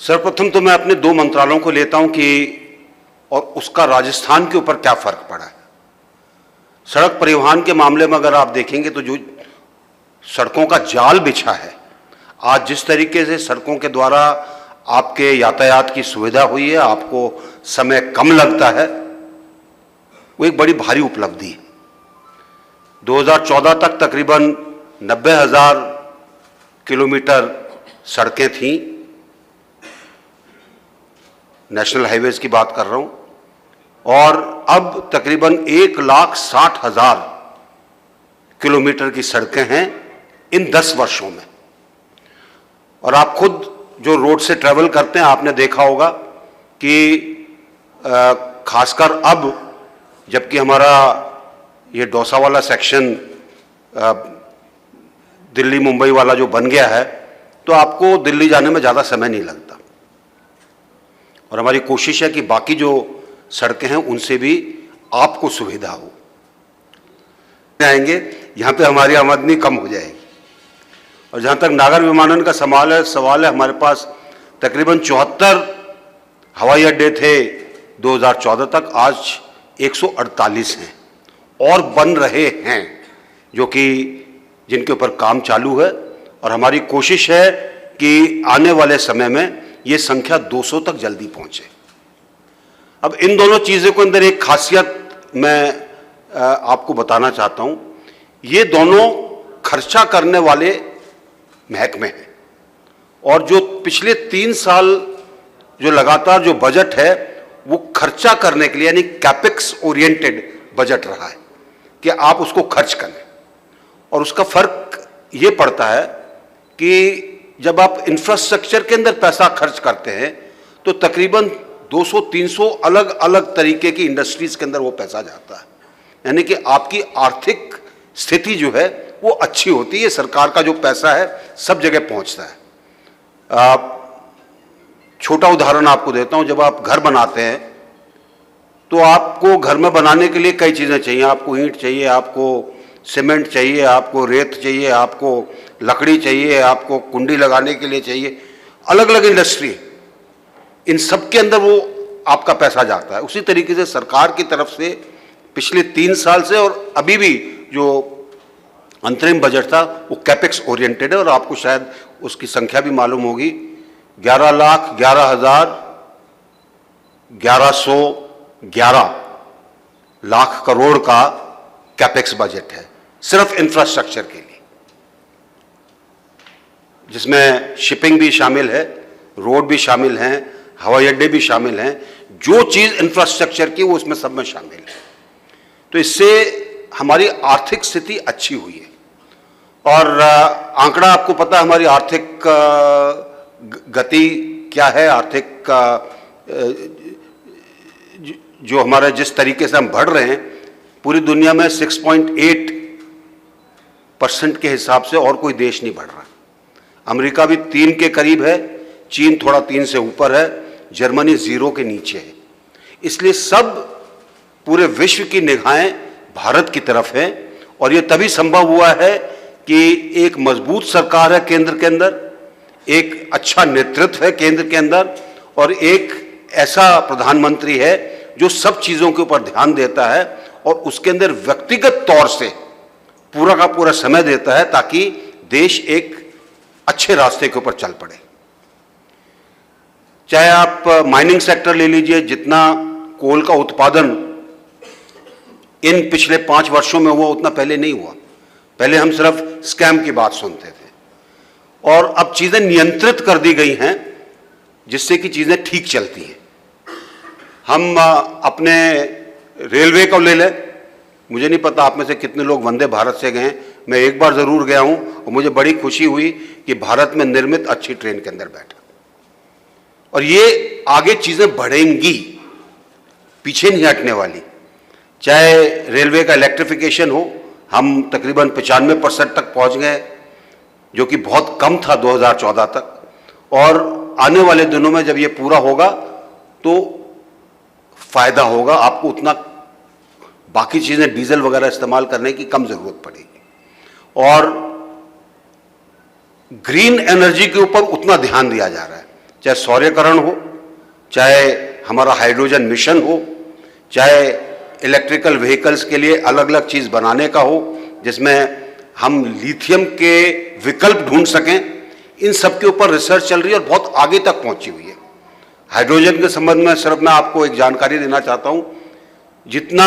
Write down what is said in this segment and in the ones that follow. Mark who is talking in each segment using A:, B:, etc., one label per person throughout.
A: सर्वप्रथम तो मैं अपने दो मंत्रालयों को लेता हूं कि और उसका राजस्थान के ऊपर क्या फर्क पड़ा है। सड़क परिवहन के मामले में अगर आप देखेंगे तो जो सड़कों का जाल बिछा है, आज जिस तरीके से सड़कों के द्वारा आपके यातायात की सुविधा हुई है, आपको समय कम लगता है, वो एक बड़ी भारी उपलब्धि है। 2014 तक तकरीबन 90,000 किलोमीटर सड़कें थीं, नेशनल हाईवेज की बात कर रहा हूं, और अब तकरीबन 1,60,000 किलोमीटर की सड़कें हैं इन 10 वर्षों में। और आप खुद जो रोड से ट्रैवल करते हैं, आपने देखा होगा कि खासकर अब जबकि हमारा ये डोसा वाला सेक्शन दिल्ली मुंबई वाला जो बन गया है, तो आपको दिल्ली जाने में ज़्यादा समय नहीं लगता। और हमारी कोशिश है कि बाकी जो सड़कें हैं उनसे भी आपको सुविधा हो। आएंगे यहाँ पे हमारी आमदनी कम हो जाएगी। और जहाँ तक नागर विमानन का सवाल है, हमारे पास तकरीबन 74 हवाई अड्डे थे 2014 तक, आज 148 हैं और बन रहे हैं, जो कि जिनके ऊपर काम चालू है। और हमारी कोशिश है कि आने वाले समय में ये संख्या 200 तक जल्दी पहुंचे। अब इन दोनों चीज़ों के अंदर एक खासियत मैं आपको बताना चाहता हूं। ये दोनों खर्चा करने वाले महकमे हैं, और जो पिछले 3 साल जो लगातार जो बजट है वो खर्चा करने के लिए, यानी कैपेक्स ओरिएंटेड बजट रहा है कि आप उसको खर्च करें। और उसका फर्क ये पड़ता है कि जब आप इंफ्रास्ट्रक्चर के अंदर पैसा खर्च करते हैं तो तकरीबन 200-300 अलग अलग तरीके की इंडस्ट्रीज के अंदर वो पैसा जाता है, यानी कि आपकी आर्थिक स्थिति जो है वो अच्छी होती है। सरकार का जो पैसा है सब जगह पहुंचता है। छोटा उदाहरण आपको देता हूं, जब आप घर बनाते हैं तो आपको घर में बनाने के लिए कई चीज़ें चाहिए। आपको ईंट चाहिए, आपको सीमेंट चाहिए, आपको रेत चाहिए, आपको लकड़ी चाहिए, आपको कुंडी लगाने के लिए चाहिए, अलग अलग इंडस्ट्री, इन सब के अंदर वो आपका पैसा जाता है। उसी तरीके से सरकार की तरफ से पिछले 3 साल से और अभी भी जो अंतरिम बजट था वो कैपेक्स ओरिएंटेड है। और आपको शायद उसकी संख्या भी मालूम होगी, 11,11,11 लाख करोड़ का कैपेक्स बजट है सिर्फ इंफ्रास्ट्रक्चर के लिए, जिसमें शिपिंग भी शामिल है, रोड भी शामिल हैं, हवाई अड्डे भी शामिल हैं। जो चीज़ इंफ्रास्ट्रक्चर की वो उसमें सब में शामिल है। तो इससे हमारी आर्थिक स्थिति अच्छी हुई है। और आंकड़ा आपको पता है हमारी आर्थिक गति क्या है, आर्थिक जो हमारा जिस तरीके से हम बढ़ रहे हैं, पूरी दुनिया में 6.8% के हिसाब से और कोई देश नहीं बढ़ रहा। अमेरिका भी 3 के करीब है, चीन थोड़ा 3 से ऊपर है, जर्मनी 0 के नीचे है। इसलिए सब पूरे विश्व की निगाहें भारत की तरफ हैं। और ये तभी संभव हुआ है कि एक मजबूत सरकार है केंद्र के अंदर, एक अच्छा नेतृत्व है केंद्र के अंदर, और एक ऐसा प्रधानमंत्री है जो सब चीज़ों के ऊपर ध्यान देता है और उसके अंदर व्यक्तिगत तौर से पूरा का पूरा समय देता है ताकि देश एक अच्छे रास्ते के ऊपर चल पड़े। चाहे आप माइनिंग सेक्टर ले लीजिए, जितना कोल का उत्पादन इन पिछले 5 वर्षों में हुआ उतना पहले नहीं हुआ। पहले हम सिर्फ स्कैम की बात सुनते थे, और अब चीज़ें नियंत्रित कर दी गई हैं जिससे कि चीज़ें ठीक चलती हैं। हम अपने रेलवे को ले लें, मुझे नहीं पता आप में से कितने लोग वंदे भारत से गए हैं, मैं एक बार ज़रूर गया हूं और मुझे बड़ी खुशी हुई कि भारत में निर्मित अच्छी ट्रेन के अंदर बैठा। और ये आगे चीज़ें बढ़ेंगी, पीछे नहीं हटने वाली। चाहे रेलवे का इलेक्ट्रिफिकेशन हो, हम तकरीबन 95% तक पहुंच गए, जो कि बहुत कम था 2014 तक। और आने वाले दिनों में जब ये पूरा होगा तो फायदा होगा, आपको उतना बाकी चीज़ें डीजल वगैरह इस्तेमाल करने की कम ज़रूरत पड़ेगी। और ग्रीन एनर्जी के ऊपर उतना ध्यान दिया जा रहा है। चाहे सौर्यकरण हो, चाहे हमारा हाइड्रोजन मिशन हो, चाहे इलेक्ट्रिकल व्हीकल्स के लिए अलग अलग चीज़ बनाने का हो जिसमें हम लिथियम के विकल्प ढूंढ सकें, इन सब के ऊपर रिसर्च चल रही है और बहुत आगे तक पहुंची हुई है। हाइड्रोजन के संबंध में सिर्फ मैं आपको एक जानकारी देना चाहता हूं, जितना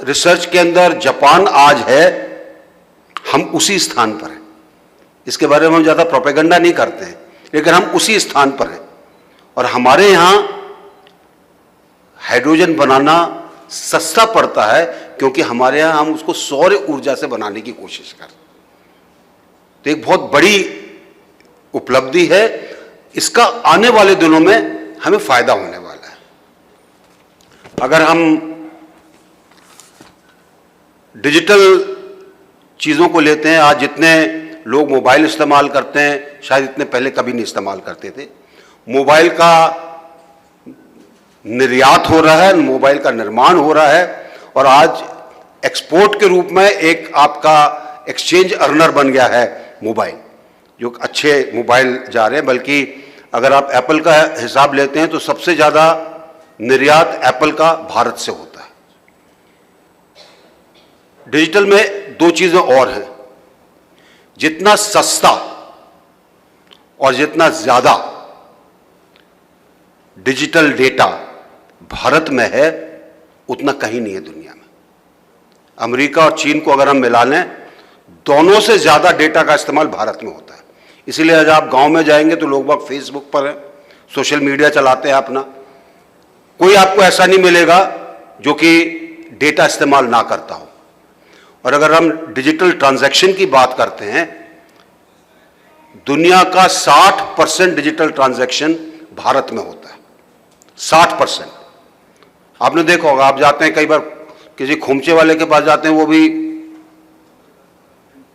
A: रिसर्च के अंदर जापान आज है, हम उसी स्थान पर हैं। इसके बारे में हम ज़्यादा प्रोपेगेंडा नहीं करते हैं, लेकिन हम उसी स्थान पर हैं। और हमारे यहाँ हाइड्रोजन बनाना सस्ता पड़ता है क्योंकि हमारे यहाँ हम उसको सौर ऊर्जा से बनाने की कोशिश करते हैं। तो एक बहुत बड़ी उपलब्धि है, इसका आने वाले दिनों में हमें फायदा होने वाला है। अगर हम डिजिटल चीज़ों को लेते हैं, आज जितने लोग मोबाइल इस्तेमाल करते हैं शायद इतने पहले कभी नहीं इस्तेमाल करते थे। मोबाइल का निर्यात हो रहा है, मोबाइल का निर्माण हो रहा है और आज एक्सपोर्ट के रूप में एक आपका एक्सचेंज अर्नर बन गया है मोबाइल, जो अच्छे मोबाइल जा रहे हैं। बल्कि अगर आप एप्पल का हिसाब लेते हैं तो सबसे ज़्यादा निर्यात एप्पल का भारत से होता है। डिजिटल में दो चीज़ें और हैं, जितना सस्ता और जितना ज़्यादा डिजिटल डेटा भारत में है उतना कहीं नहीं है दुनिया में। अमेरिका और चीन को अगर हम मिला लें, दोनों से ज़्यादा डेटा का इस्तेमाल भारत में होता है। इसीलिए आज आप गांव में जाएंगे तो लोग बाग फेसबुक पर हैं, सोशल मीडिया चलाते हैं अपना, कोई आपको ऐसा नहीं मिलेगा जो कि डेटा इस्तेमाल ना करता हो। और अगर हम डिजिटल ट्रांजैक्शन की बात करते हैं, दुनिया का 60% डिजिटल ट्रांजैक्शन भारत में होता है। 60%। आपने देखा होगा, आप जाते हैं कई बार किसी खोमचे वाले के पास जाते हैं, वो भी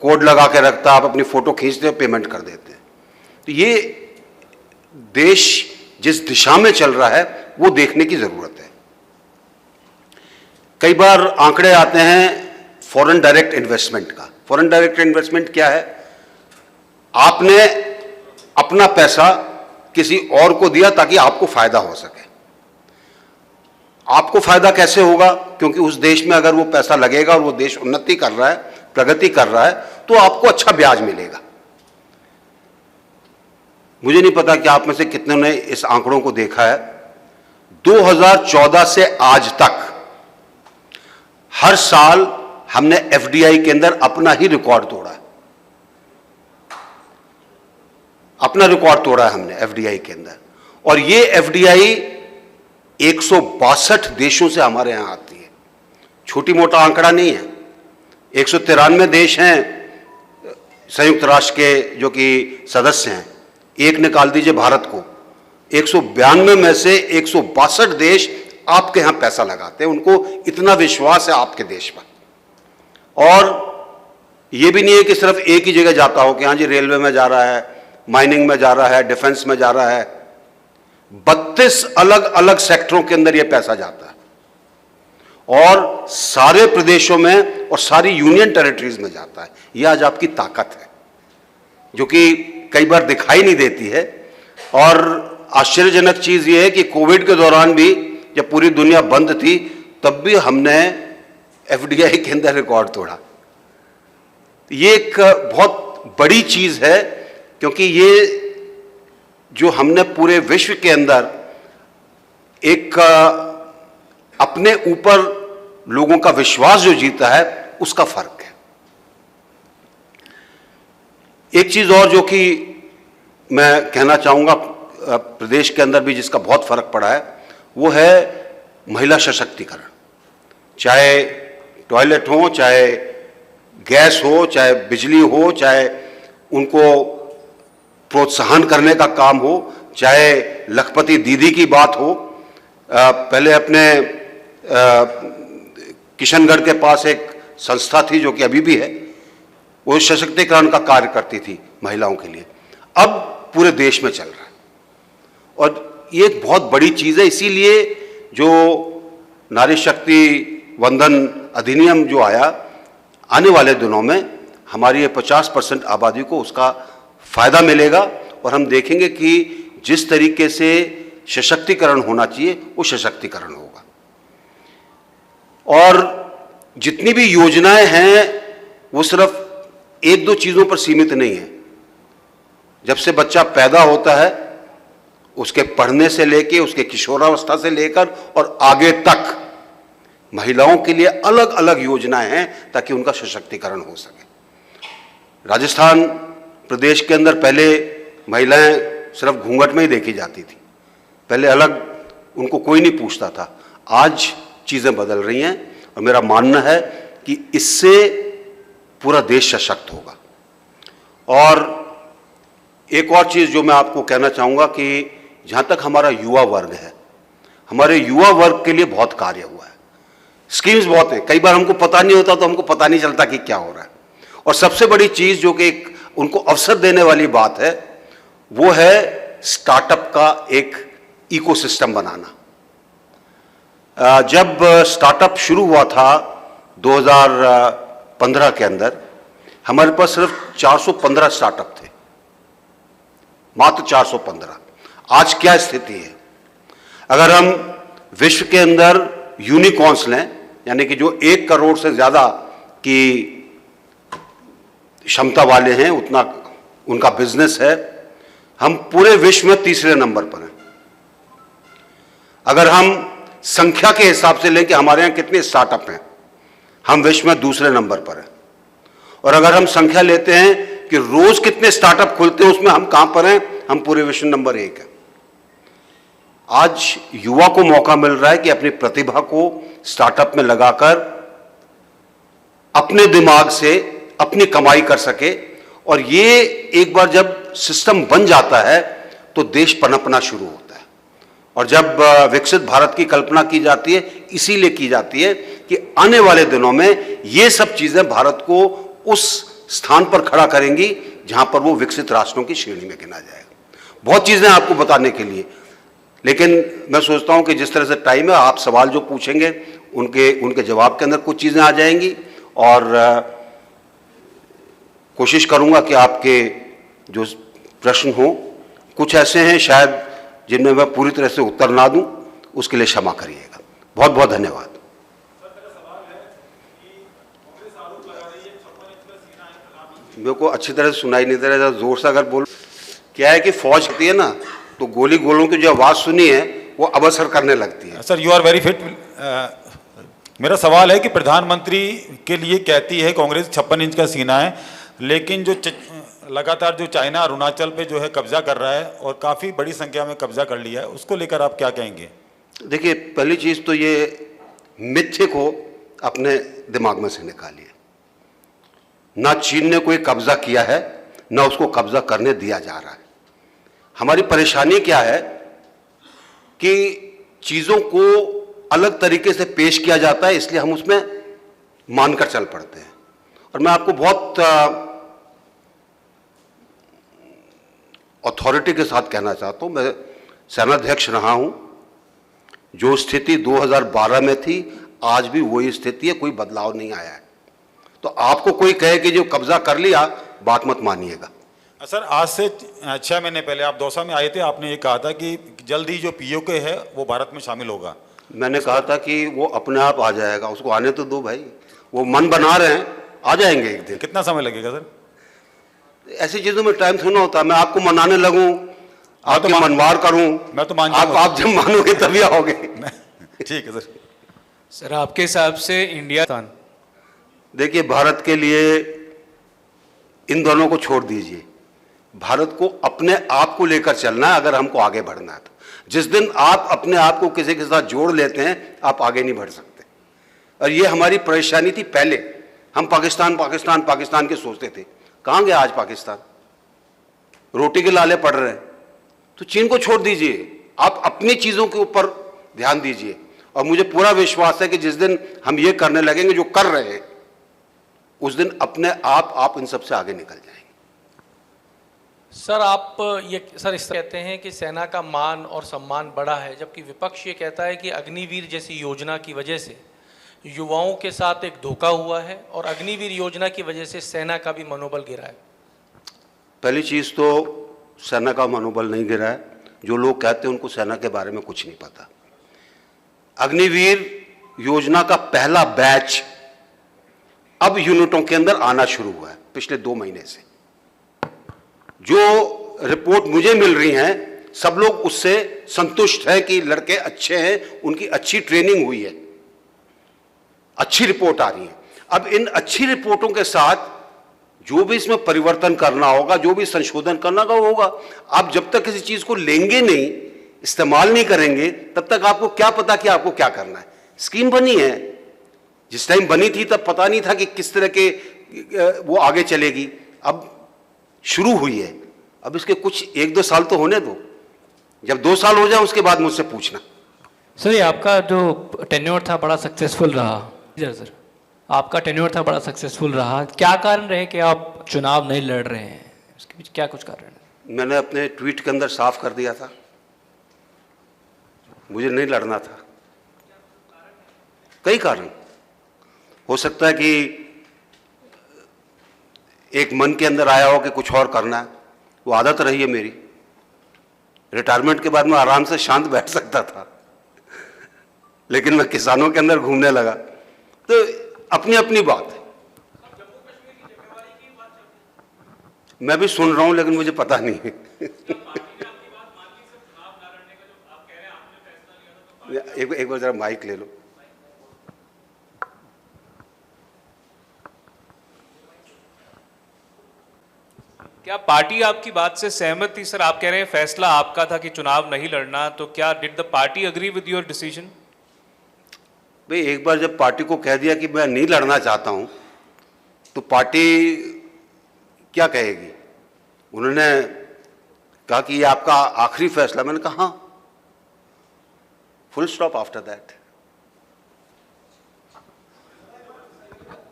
A: कोड लगा के रखता है, आप अपनी फोटो खींचते हैं, पेमेंट कर देते हैं। तो ये देश जिस दिशा में चल रहा है वो देखने की जरूरत है। कई बार आंकड़े आते हैं फॉरेन डायरेक्ट इन्वेस्टमेंट का। फॉरेन डायरेक्ट इन्वेस्टमेंट क्या है? आपने अपना पैसा किसी और को दिया ताकि आपको फायदा हो सके। आपको फायदा कैसे होगा? क्योंकि उस देश में अगर वो पैसा लगेगा और वो देश उन्नति कर रहा है, प्रगति कर रहा है, तो आपको अच्छा ब्याज मिलेगा। मुझे नहीं पता कि आप में से कितने ने इस आंकड़ों को देखा है। 2014 से आज तक हर साल हमने एफडीआई के अंदर अपना ही रिकॉर्ड तोड़ा है। अपना रिकॉर्ड तोड़ा है हमने एफडीआई के अंदर। और ये एफडीआई 162 देशों से हमारे यहां आती है। छोटी मोटा आंकड़ा नहीं है। 193 देश हैं संयुक्त राष्ट्र के जो कि सदस्य हैं, एक निकाल दीजिए भारत को। 192 में से 162 देश आपके यहां पैसा लगाते हैं, उनको इतना विश्वास है आपके देश पर। और यह भी नहीं है कि सिर्फ एक ही जगह जाता हो कि हाँ जी रेलवे में जा रहा है, माइनिंग में जा रहा है, डिफेंस में जा रहा है। 32 अलग अलग सेक्टरों के अंदर यह पैसा जाता है और सारे प्रदेशों में और सारी यूनियन टेरिटरीज में जाता है। यह आज आपकी ताकत है जो कि कई बार दिखाई नहीं देती है। और आश्चर्यजनक चीज यह है कि कोविड के दौरान भी जब पूरी दुनिया बंद थी तब भी हमने एफडीआई के अंदर रिकॉर्ड तोड़ा। ये एक बहुत बड़ी चीज है क्योंकि ये जो हमने पूरे विश्व के अंदर एक अपने ऊपर लोगों का विश्वास जो जीता है उसका फर्क है। एक चीज और जो कि मैं कहना चाहूंगा प्रदेश के अंदर भी जिसका बहुत फर्क पड़ा है वो है महिला सशक्तिकरण। चाहे टॉयलेट हो, चाहे गैस हो, चाहे बिजली हो, चाहे उनको प्रोत्साहन करने का काम हो, चाहे लखपति दीदी की बात हो। पहले अपने किशनगढ़ के पास एक संस्था थी जो कि अभी भी है, वो सशक्तिकरण का कार्य करती थी महिलाओं के लिए। अब पूरे देश में चल रहा है और ये एक बहुत बड़ी चीज़ है। इसीलिए जो नारी शक्ति वंदन अधिनियम जो आया, आने वाले दिनों में हमारी ये 50% आबादी को उसका फायदा मिलेगा और हम देखेंगे कि जिस तरीके से सशक्तिकरण होना चाहिए वो सशक्तिकरण होगा। और जितनी भी योजनाएं हैं वो सिर्फ एक दो चीजों पर सीमित नहीं है। जब से बच्चा पैदा होता है उसके पढ़ने से लेकर, उसके किशोरावस्था से लेकर और आगे तक महिलाओं के लिए अलग अलग योजनाएं हैं ताकि उनका सशक्तिकरण हो सके। राजस्थान प्रदेश के अंदर पहले महिलाएं सिर्फ घूंघट में ही देखी जाती थी, पहले अलग उनको कोई नहीं पूछता था। आज चीजें बदल रही हैं और मेरा मानना है कि इससे पूरा देश सशक्त होगा। और एक और चीज जो मैं आपको कहना चाहूंगा कि जहां तक हमारा युवा वर्ग है, हमारे युवा वर्ग के लिए बहुत कार्य हुआ है। स्कीम्स बहुत है, कई बार हमको पता नहीं होता तो हमको पता नहीं चलता कि क्या हो रहा है। और सबसे बड़ी चीज जो कि उनको अवसर देने वाली बात है वो है स्टार्टअप का एक इकोसिस्टम बनाना। जब स्टार्टअप शुरू हुआ था 2015 के अंदर, हमारे पास सिर्फ 415 स्टार्टअप थे, मात्र 415। आज क्या स्थिति है? अगर हम विश्व के अंदर यूनिकॉर्न्स लें, यानी कि जो 1 करोड़ से ज्यादा की क्षमता वाले हैं, उतना उनका बिजनेस है, हम पूरे विश्व में तीसरे नंबर पर हैं। अगर हम संख्या के हिसाब से लें कि हमारे यहां कितने स्टार्टअप हैं, हम विश्व में दूसरे नंबर पर हैं। और अगर हम संख्या लेते हैं कि रोज कितने स्टार्टअप खुलते हैं, उसमें हम कहां पर हैं, हम पूरे विश्व नंबर 1 है। आज युवा को मौका मिल रहा है कि अपनी प्रतिभा को स्टार्टअप में लगाकर अपने दिमाग से अपनी कमाई कर सके। और ये एक बार जब सिस्टम बन जाता है तो देश पनपना शुरू होता है। और जब विकसित भारत की कल्पना की जाती है, इसीलिए की जाती है कि आने वाले दिनों में ये सब चीजें भारत को उस स्थान पर खड़ा करेंगी जहां पर वो विकसित राष्ट्रों की श्रेणी में गिना जाएगा। बहुत चीजें आपको बताने के लिए, लेकिन मैं सोचता हूं कि जिस तरह से टाइम है, आप सवाल जो पूछेंगे उनके जवाब के अंदर कुछ चीजें आ जाएंगी। और कोशिश करूंगा कि आपके जो प्रश्न हो, कुछ ऐसे हैं शायद जिनमें मैं पूरी तरह से उत्तर ना दूं, उसके लिए क्षमा करिएगा। बहुत बहुत धन्यवाद। मेरे को अच्छी तरह से सुनाई नहीं दे रहा, जोर से अगर बोल। क्या है कि फौज होती है ना, तो गोलों की जो आवाज सुनी है वो अब असर करने लगती है।
B: Sir, you are very fit. मेरा सवाल है कि प्रधानमंत्री के लिए कहती है कांग्रेस 56 इंच का सीना है, लेकिन जो लगातार जो चाइना अरुणाचल पे जो है कब्जा कर रहा है और काफी बड़ी संख्या में कब्जा कर लिया है, उसको लेकर आप क्या कहेंगे?
A: देखिए, पहली चीज तो ये मिथ्य को अपने दिमाग में से निकालिए। ना चीन ने कोई कब्जा किया है, ना उसको कब्जा करने दिया जा रहा है। हमारी परेशानी क्या है कि चीजों को अलग तरीके से पेश किया जाता है, इसलिए हम उसमें मानकर चल पड़ते हैं। और मैं आपको बहुत अथॉरिटी के साथ कहना चाहता हूं, मैं सेनाध्यक्ष रहा हूं। जो स्थिति 2012 में थी, आज भी वही स्थिति है, कोई बदलाव नहीं आया है। तो आपको कोई कहे कि जो कब्जा कर लिया, बात मत मानिएगा।
B: सर, आज से 6 महीने पहले आप दौसा में आए थे, आपने ये कहा था कि जल्द ही जो पीओके है वो भारत में शामिल होगा।
A: मैंने कहा था कि वो अपने आप आ जाएगा, उसको आने तो दो भाई, वो मन बना रहे हैं, आ जाएंगे एक दिन।
B: कितना समय लगेगा सर?
A: ऐसी चीजों में टाइम थोड़ा होता है। मैं आपको मनाने लगूं, आपकी मनवार करूं, मैं तो मान आप जब मानोगे तभी आओगे।
B: ठीक है सर।
C: सर, आपके हिसाब से इंडिया,
A: देखिए, भारत के लिए इन दोनों को छोड़ दीजिए। भारत को अपने आप को लेकर चलना है अगर हमको आगे बढ़ना है तो। जिस दिन आप अपने आप को किसी के साथ जोड़ लेते हैं, आप आगे नहीं बढ़ सकते। और ये हमारी परेशानी थी। पहले हम पाकिस्तान पाकिस्तान पाकिस्तान के सोचते थे, कहां गया आज पाकिस्तान? रोटी के लाले पड़ रहे हैं। तो चीन को छोड़ दीजिए, आप अपनी चीजों के ऊपर ध्यान दीजिए। और मुझे पूरा विश्वास है कि जिस दिन हम ये करने लगेंगे जो कर रहे हैं, उस दिन अपने आप इन सबसे आगे निकल जाएंगे।
C: सर, आप ये इस कहते हैं कि सेना का मान और सम्मान बढ़ा है, जबकि विपक्ष ये कहता है कि अग्निवीर जैसी योजना की वजह से युवाओं के साथ एक धोखा हुआ है और अग्निवीर योजना की वजह से सेना का भी मनोबल गिरा है।
A: पहली चीज तो सेना का मनोबल नहीं गिरा है। जो लोग कहते हैं उनको सेना के बारे में कुछ नहीं पता। अग्निवीर योजना का पहला बैच अब यूनिटों के अंदर आना शुरू हुआ है पिछले 2 महीने से। जो रिपोर्ट मुझे मिल रही हैं, सब लोग उससे संतुष्ट हैं कि लड़के अच्छे हैं, उनकी अच्छी ट्रेनिंग हुई है, अच्छी रिपोर्ट आ रही है। अब इन अच्छी रिपोर्टों के साथ जो भी इसमें परिवर्तन करना होगा, जो भी संशोधन करना होगा, आप जब तक किसी चीज को लेंगे नहीं, इस्तेमाल नहीं करेंगे, तब तक आपको क्या पता कि आपको क्या करना है। स्कीम बनी है, जिस टाइम बनी थी तब पता नहीं था कि किस तरह के वो आगे चलेगी। अब शुरू हुई है, अब इसके कुछ 1-2 साल तो होने दो। जब 2 साल हो जाए उसके बाद मुझसे पूछना।
D: सर, ये आपका जो टेन्योर था बड़ा सक्सेसफुल रहा। सर, आपका टेन्योर था बड़ा सक्सेसफुल रहा, क्या कारण रहे कि आप चुनाव नहीं लड़ रहे हैं? इसके पीछे क्या कुछ कारण है?
A: मैंने अपने ट्वीट के अंदर साफ कर दिया था, मुझे नहीं लड़ना था। कई कारण हो सकता है कि एक मन के अंदर आया हो कि कुछ और करना है, वो आदत रही है मेरी। रिटायरमेंट के बाद मैं आराम से शांत बैठ सकता था, लेकिन मैं किसानों के अंदर घूमने लगा। तो अपनी अपनी बात है, मैं भी सुन रहा हूं लेकिन मुझे पता नहीं है। एक बार जरा माइक ले लो।
E: क्या पार्टी आपकी बात से सहमत थी? सर, आप कह रहे हैं फैसला आपका था कि चुनाव नहीं लड़ना, तो क्या did the party agree with your decision?
A: भाई, एक बार जब पार्टी को कह दिया कि मैं नहीं लड़ना चाहता हूं, तो पार्टी क्या कहेगी? उन्होंने कहा कि ये आपका आखिरी फैसला। मैंने कहा हाँ, full stop after that.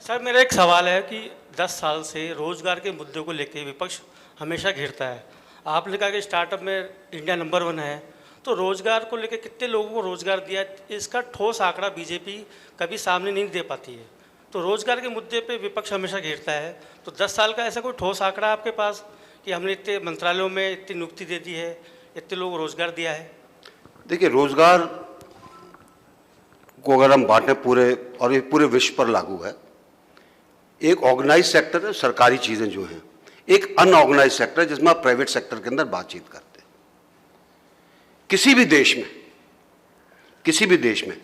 F: Sir, मेरा एक सवाल है कि 10 साल से रोजगार के मुद्दे को लेकर विपक्ष हमेशा घिरता है। आपने कहा कि स्टार्टअप में इंडिया नंबर 1 है, तो रोजगार को लेकर कितने लोगों को रोजगार दिया है, इसका ठोस आंकड़ा बीजेपी कभी सामने नहीं दे पाती है। तो रोजगार के मुद्दे पे विपक्ष हमेशा घेरता है, तो 10 साल का ऐसा कोई ठोस आंकड़ा आपके पास कि हमने इतने मंत्रालयों में इतनी नियुक्ति दे दी है, इतने लोगों को रोजगार दिया है?
A: देखिए, रोजगार को अगर हम बांटें पूरे, और ये पूरे विश्व पर लागू है, एक ऑर्गेनाइज सेक्टर है, सरकारी चीजें जो हैं, एक अनऑर्गेनाइज सेक्टर है जिसमें आप प्राइवेट सेक्टर के अंदर बातचीत करते हैं। किसी भी देश में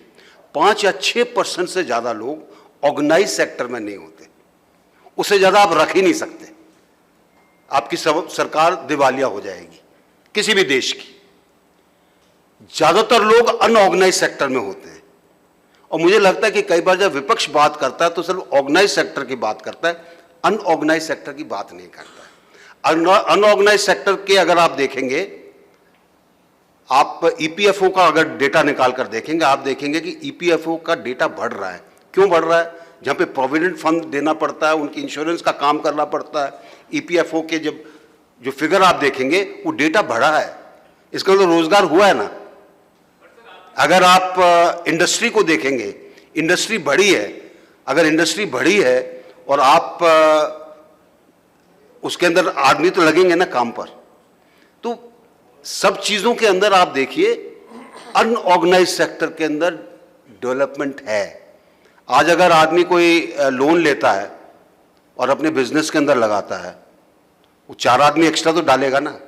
A: 5 या 6% से ज्यादा लोग ऑर्गेनाइज सेक्टर में नहीं होते। उससे ज्यादा आप रख ही नहीं सकते, आपकी सरकार दिवालिया हो जाएगी किसी भी देश की। ज्यादातर लोग अनऑर्गेनाइज सेक्टर में होते हैं, और मुझे लगता है कि कई बार जब विपक्ष बात करता है तो सिर्फ ऑर्गेनाइज सेक्टर की बात करता है, अनऑर्गेनाइज सेक्टर की बात नहीं करता है। अनऑर्गेनाइज सेक्टर के अगर आप देखेंगे, आप ईपीएफओ का अगर डेटा निकाल कर देखेंगे, आप देखेंगे कि ईपीएफओ का डेटा बढ़ रहा है। क्यों बढ़ रहा है? जहां पे प्रोविडेंट फंड देना पड़ता है, उनकी इंश्योरेंस का काम करना पड़ता है, ईपीएफओ के जब जो फिगर आप देखेंगे वो डेटा बढ़ा है। इसका मतलब रोजगार हुआ है ना। अगर आप इंडस्ट्री को देखेंगे, इंडस्ट्री बढ़ी है। अगर इंडस्ट्री बढ़ी है और आप उसके अंदर आदमी तो लगेंगे ना काम पर, तो सब चीजों के अंदर आप देखिए अनऑर्गेनाइज सेक्टर के अंदर डेवलपमेंट है। आज अगर आदमी कोई लोन लेता है और अपने बिजनेस के अंदर लगाता है, वो 4 आदमी एक्स्ट्रा तो डालेगा ना।